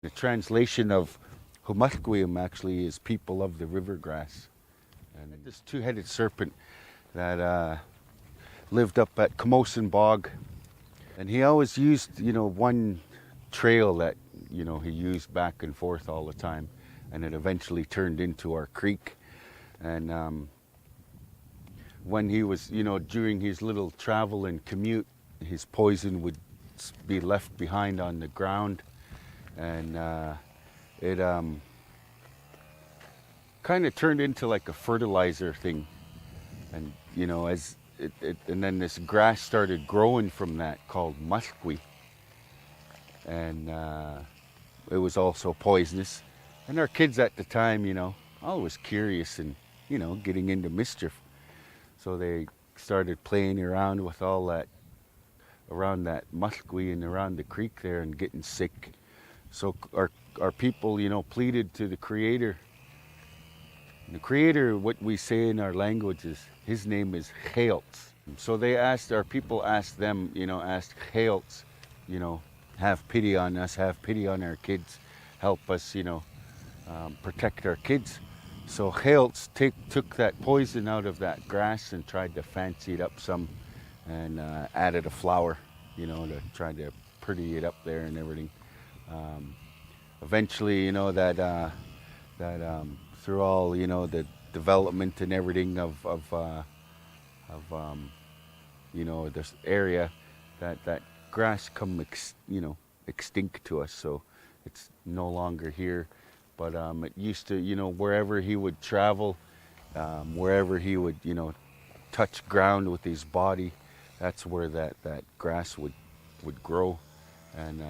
The translation of Musqueam actually is people of the river grass. And this two-headed serpent that lived up at Camosun Bog. And he always used, one trail that, he used back and forth all the time. And it eventually turned into our creek. And when he was, during his little travel and commute, his poison would be left behind on the ground. And it kind of turned into like a fertilizer thing. And, and then this grass started growing from that called Musqueam. And it was also poisonous. And our kids at the time, always curious and, getting into mischief. So they started playing around with all that, around that Musqueam and around the creek there and getting sick. So our people, pleaded to the Creator. And the Creator, what we say in our language is, his name is Healtz. So they asked, our people asked them, asked Healtz, have pity on us, have pity on our kids, help us, protect our kids. So Healtz took that poison out of that grass and tried to fancy it up some and added a flower, to try to pretty it up there and everything. Eventually, that through all, the development and everything of this area, that grass come extinct to us. So it's no longer here. But it used to, wherever he would travel, wherever he would, touch ground with his body, that's where that grass would grow. And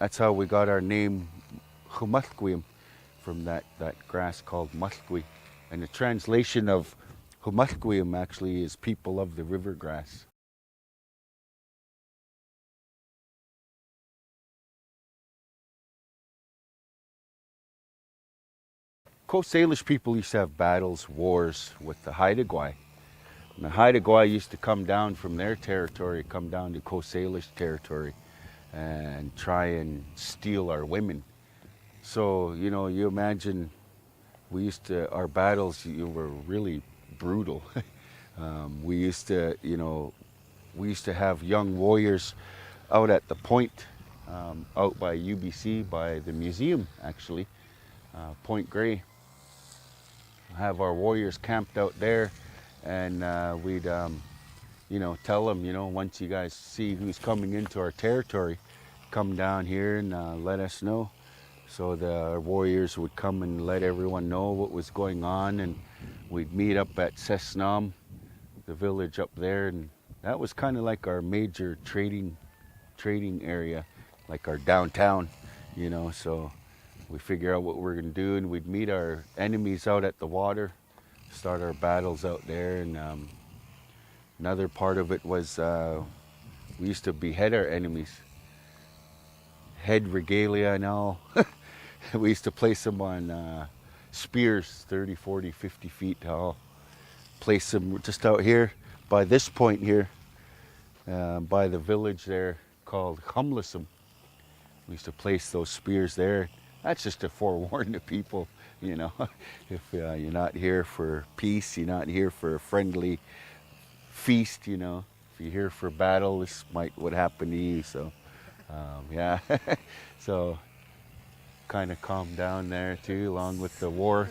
that's how we got our name, Musqueam, from that grass called Musqueam. And the translation of Musqueam actually is people of the river grass. Coast Salish people used to have battles, wars with the Haida-Gwaii. And the Haida-Gwaii used to come down from their territory, come down to Coast Salish territory and try and steal our women. So, you imagine our battles were really brutal. We used to have young warriors out at the point, out by UBC, by the museum actually, Point Grey. Have our warriors camped out there, and we'd, tell them, once you guys see who's coming into our territory, come down here and let us know. So the warriors would come and let everyone know what was going on, and we'd meet up at Sesnam, the village up there, and that was kind of like our major trading area, like our downtown, so we figure out what we're going to do, and we'd meet our enemies out at the water, start our battles out there. And another part of it was we used to behead our enemies, head regalia and all. We used to place them on spears 30, 40, 50 feet tall, place them just out here by this point here, by the village there called Humlisum. We used to place those spears there. That's just to forewarn the people, if you're not here for peace, you're not here for a friendly feast, if you're here for battle, this would happen to you. So, yeah, so kind of calmed down there too, along with the war.